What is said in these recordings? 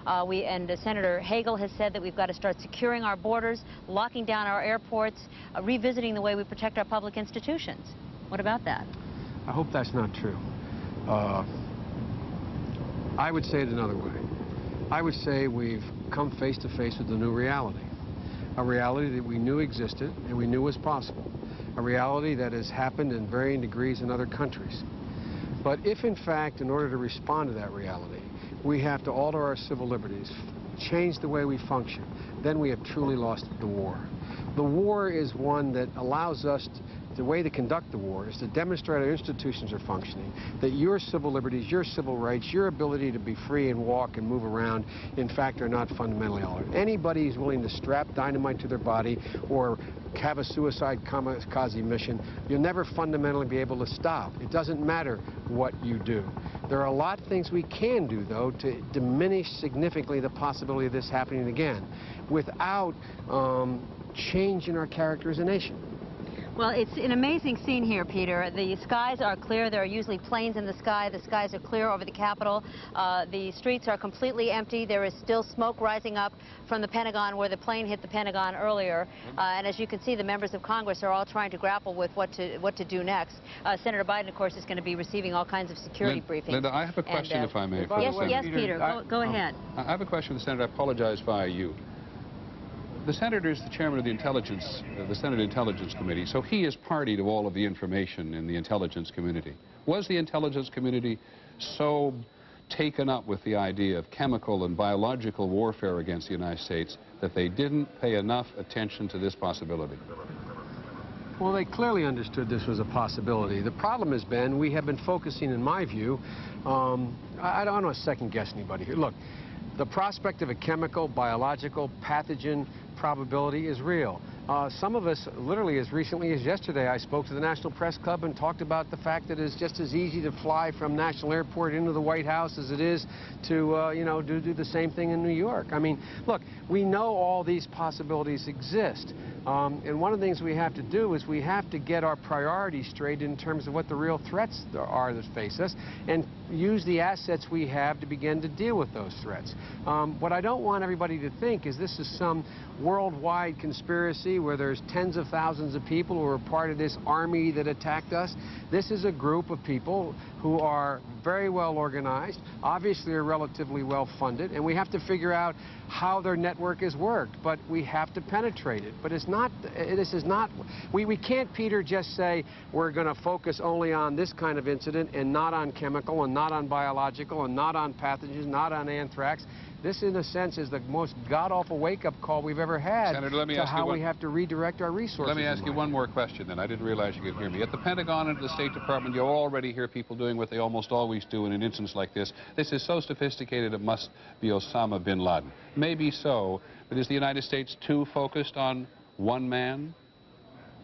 Senator Hagel has said that we've got to start securing our borders, locking down our airports, revisiting the way we protect our public institutions. What about that? I hope that's not true. I would say it another way. I would say we've come face to face with a new reality. A reality that we knew existed and we knew was possible. A reality that has happened in varying degrees in other countries. But if, in fact, in order to respond to that reality, we have to alter our civil liberties, change the way we function, then we have truly lost the war. The war is one that allows us the way to conduct the war is to demonstrate our institutions are functioning, that your civil liberties, your civil rights, your ability to be free and walk and move around, in fact, are not fundamentally altered. Anybody who's willing to strap dynamite to their body or have a suicide kamikaze mission, you'll never fundamentally be able to stop. It doesn't matter what you do. There are a lot of things we can do, though, to diminish significantly the possibility of this happening again without changing our character as a nation. Well, it's an amazing scene here, Peter. The skies are clear. There are usually planes in the sky. The skies are clear over the Capitol. The streets are completely empty. There is still smoke rising up from the Pentagon where the plane hit the Pentagon earlier. And as you can see, the members of Congress are all trying to grapple with what to do next. Senator Biden, of course, is going to be receiving all kinds of security briefings. Linda, I have a question, if I may. Yes, Peter, go ahead. I have a question for the Senator. I apologize via you. The Senator is the chairman of the Senate Intelligence Committee, so he is party to all of the information in the intelligence community. Was the intelligence community so taken up with the idea of chemical and biological warfare against the United States that they didn't pay enough attention to this possibility? Well, they clearly understood this was a possibility. The problem has been we have been focusing, in my view, I don't want to second-guess anybody here. Look, the prospect of a chemical, biological, pathogen probability is real. Some of us, literally as recently as yesterday, I spoke to the National Press Club and talked about the fact that it's just as easy to fly from National Airport into the White House as it is to, you know, do the same thing in New York. I mean, look, we know all these possibilities exist. And one of the things we have to do is we have to get our priorities straight in terms of what the real threats are that face us and use the assets we have to begin to deal with those threats. What I don't want everybody to think is this is some worldwide conspiracy where there's tens of thousands of people who are part of this army that attacked us. This is a group of people who are very well organized, obviously are relatively well funded, and we have to figure out how their network has worked, but we have to penetrate it. But it's not, this is not, we can't, Peter, just say we're going to focus only on this kind of incident and not on chemical and not on biological and not on pathogens, not on anthrax. This, in a sense, is the most god-awful wake-up call we've ever had. Senator, let me to ask how you we have to redirect our resources. Let me ask you one more question, then. I didn't realize you could hear me. At the Pentagon and the State Department, you already hear people doing what they almost always do in an instance like this. This is so sophisticated it must be Osama bin Laden. Maybe so, but is the United States too focused on one man?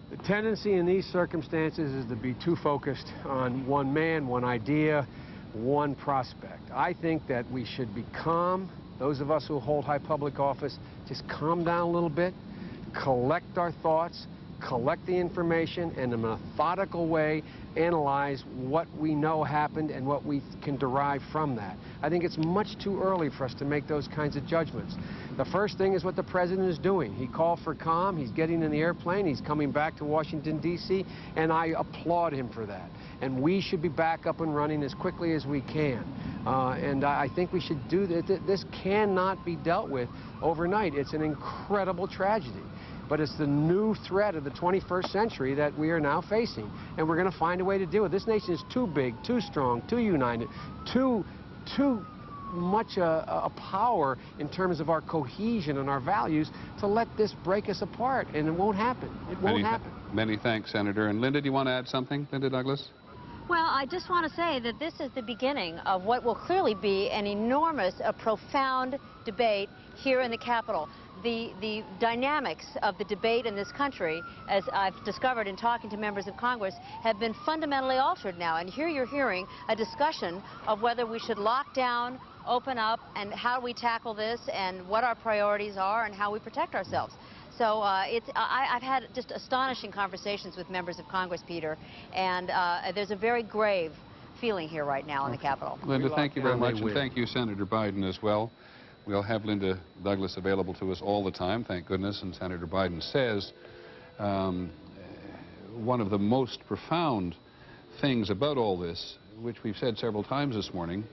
The tendency in these circumstances is to be too focused on one man, one idea, one prospect. I think that we should be calm. Those of us who hold high public office, just calm down a little bit, collect our thoughts, collect the information, and in a methodical way analyze what we know happened and what we can derive from that. I think it's much too early for us to make those kinds of judgments. The first thing is what the president is doing. He called for calm, he's getting in the airplane, he's coming back to Washington, D.C., and I applaud him for that. And we should be back up and running as quickly as we can. And I think we should do this. This cannot be dealt with overnight. It's an incredible tragedy. But it's the new threat of the 21st century that we are now facing. And we're going to find a way to deal with it. This nation is too big, too strong, too united, too much a power in terms of our cohesion and our values to let this break us apart. And it won't happen. It won't happen. Many thanks, Senator. And Linda, do you want to add something? Linda Douglas? Well, I just want to say that this is the beginning of what will clearly be an enormous, profound debate here in the Capitol. The dynamics of the debate in this country, as I've discovered in talking to members of Congress, have been fundamentally altered now. And here you're hearing a discussion of whether we should lock down, open up, and how we tackle this, and what our priorities are, and how we protect ourselves. So I've had just astonishing conversations with members of Congress, Peter, and there's a very grave feeling here right now in the Capitol. Linda, thank you very much, and thank you, Senator Biden, as well. We'll have Linda Douglas available to us all the time, thank goodness, and Senator Biden says one of the most profound things about all this, which we've said several times this morning,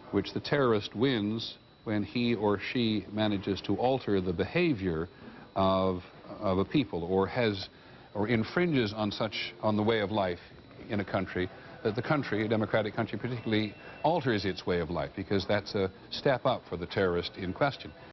which the terrorist wins when he or she manages to alter the behavior of a people or infringes on the way of life in a country, that the country, a democratic country particularly, alters its way of life, because that's a step up for the terrorist in question.